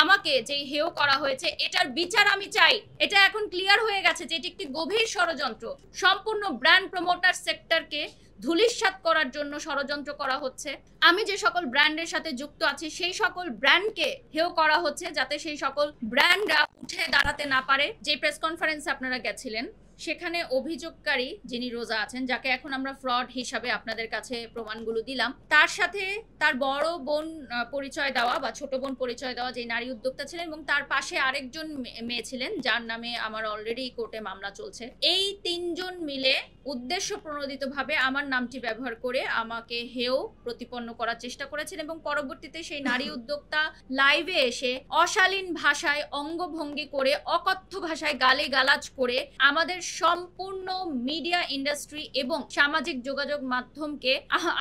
আমাকে যে হেয় করা হয়েছে এটার বিচার আমি চাই। এটা এখন ক্লিয়ার হয়ে গেছে যে এটি একটি গভীর ষড়যন্ত্র। সম্পূর্ণ ব্র্যান্ড প্রমোটার সেক্টরকে ধূলিসাৎ করার জন্য ষড়যন্ত্র করা হচ্ছে। আমি যে সকল ব্র্যান্ডের সাথে যুক্ত আছি সেই সকল ব্র্যান্ডকে হেয় করা হচ্ছে, যাতে সেই সকল ব্র্যান্ডরা উঠে দাঁড়াতে না পারে। যে প্রেস কনফারেন্সে আপনারা গেছিলেন সেখানে অভিযোগকারী যিনি রোজা আছেন, যাকে এখন আমরা ফ্রড হিসাবে আপনাদের কাছে প্রমাণগুলো দিলাম, তার সাথে তার বড় বোন পরিচয় দেওয়া বা ছোট বোন পরিচয় দেওয়া যে নারী উদ্যোক্তা ছিলেন, এবং তার পাশে আরেকজন মেয়ে ছিলেন যার নামে আমার অলরেডি কোর্টে মামলা চলছে। এই তিনজন মিলে উদ্দেশ্য প্রণোদিতভাবে আমার নামটি ব্যবহার করে আমাকে হেয় প্রতিপন্ন করার চেষ্টা করেছেন, এবং পরবর্তীতে সেই নারী উদ্যোক্তা লাইভে এসে অশালীন ভাষায় অঙ্গভঙ্গি করে, অকথ্য ভাষায় গালিগালাজ করে আমাদের সম্পূর্ণ মিডিয়া ইন্ডাস্ট্রি এবং সামাজিক যোগাযোগ মাধ্যমকে,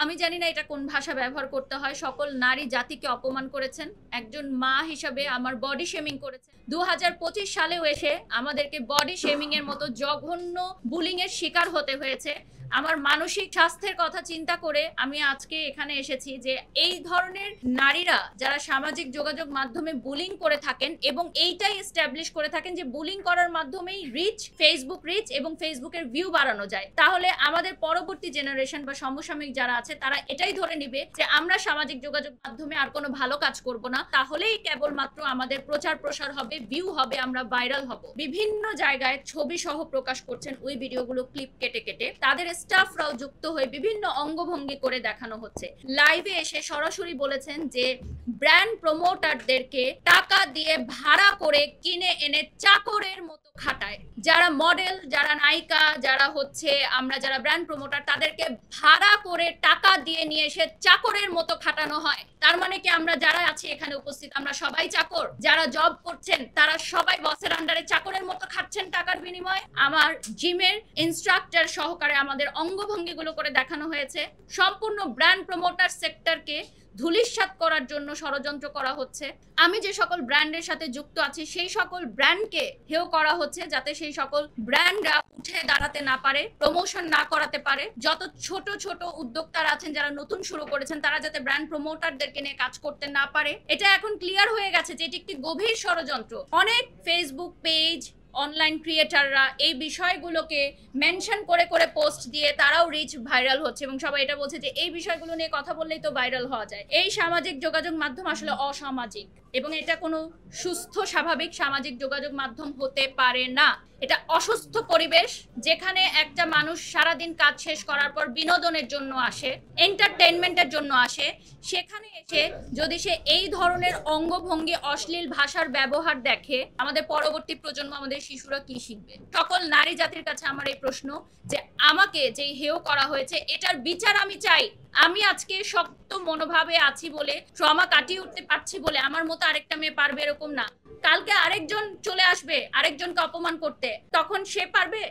আমি জানি না এটা কোন ভাষা ব্যবহার করতে হয়, সকল নারী জাতিকে অপমান করেছেন। একজন মা হিসাবে আমার বডি শেমিং করেছেন। 2025 সালেও এসে আমাদেরকে বডি শেমিং এর মতো জঘন্য বুলিং এর শিকার হতে হয়েছে। আমার মানসিক স্বাস্থ্যের কথা চিন্তা করে আমি আজকে এখানে এসেছি যে এই ধরনের নারীরা যারা সামাজিক যোগাযোগ মাধ্যমে বুলিং করে থাকেন এবং এইটাই এস্টাবলিশ করে থাকেন যে বুলিং করার মাধ্যমেই রিচ, ফেসবুক রিচ এবং ফেসবুকের ভিউ বাড়ানো যায়, তাহলে আমাদের পরবর্তী জেনারেশন বা সমসাময়িক যারা আছে তারা এটাই ধরে নিবে যে আমরা সামাজিক যোগাযোগ মাধ্যমে আর কোনো ভালো কাজ করব না, তাহলেই কেবলমাত্র আমাদের প্রচার প্রসার হবে, ভিউ হবে, আমরা ভাইরাল হব। বিভিন্ন জায়গায় ছবি সহ প্রকাশ করছেন ওই ভিডিওগুলো, ক্লিপ কেটে কেটে তাদের স্টাফরাও যুক্ত হয়ে বিভিন্ন অঙ্গভঙ্গি করে দেখানো হচ্ছে। লাইভে এসে সরাসরি বলেছেন যে ব্র্যান্ড প্রমোটারদেরকে টাকা দিয়ে ভাড়া করে কিনে এনে চাকরের মতো খাটায়। যারা মডেল, যারা নায়িকা, যারা হচ্ছে আমরা যারা ব্র্যান্ড প্রমোটার, তাদেরকে ভাড়া করে টাকা দিয়ে নিয়ে এসে চাকরের মতো খাটানো হয়। তার মানে কি আমরা যারা আছি এখানে উপস্থিত আমরা সবাই চাকর? যারা জব করছেন তারা সবাই বসের আন্ডারে চাকরের মতো খাচ্ছেন টাকার বিনিময়ে? আমার জিমের ইনস্ট্রাক্টর সহকারে আমাদের অঙ্গভঙ্গিগুলো করে দেখানো হয়েছে। সম্পূর্ণ ব্র্যান্ড প্রমোটার সেক্টরকে ধূলিসাৎ করার জন্য ষড়যন্ত্র করা হচ্ছে। আমি যে সকল ব্র্যান্ডের সাথে যুক্ত আছি সেই সকল ব্র্যান্ডকে হেয় করা হচ্ছে, যাতে সেই সকল ব্র্যান্ডরা উঠে দাঁড়াতে না পারে, প্রমোশন না করাতে পারে। যত ছোট ছোট উদ্যোক্তারা আছেন যারা নতুন শুরু করেছেন তারা যাতে ব্র্যান্ড প্রমোটারদেরকে নিয়ে কাজ করতে না পারে। এটা এখন ক্লিয়ার হয়ে গেছে যে এটি একটি গভীর ষড়যন্ত্র। অনেক ফেসবুক পেজ, অনলাইন ক্রিয়েটাররা এই বিষয়গুলোকে মেনশন করে করে পোস্ট দিয়ে তারাও রিচ, ভাইরাল হচ্ছে, এবং সবাই এটা বলছে যে এই বিষয়গুলো নিয়ে কথা বললেই তো ভাইরাল হওয়া যায়। এই সামাজিক যোগাযোগ মাধ্যম আসলে অসামাজিক এবং এটা কোনো সুস্থ স্বাভাবিক সামাজিক যোগাযোগ মাধ্যম হতে পারে না। এটা অসুস্থ পরিবেশ, যেখানে একটা মানুষ সারাদিন কাজ শেষ করার পর বিনোদনের জন্য আসে, এন্টারটেইনমেন্টের জন্য আসে, সেখানে এসে যদি সে এই ধরনের অঙ্গভঙ্গি, অশ্লীল ভাষার ব্যবহার দেখে, আমাদের পরবর্তী প্রজন্ম, আমাদের শিশুরা কি শিখবে? সকল নারী জাতির কাছে আমার এই প্রশ্ন যে আমাকে যে হেয় করা হয়েছে এটার বিচার আমি চাই। আমি আজকে শক্ত মনোভাবে আছি বলে, ট্রমা কাটিয়ে উঠতে পারছি বলে আমার মতো আরেকটা মেয়ে পারবে এরকম না। কালকে আরেকজন চলে আসবে আরেকজনকে অপমান করতে, তখন সে পারবে?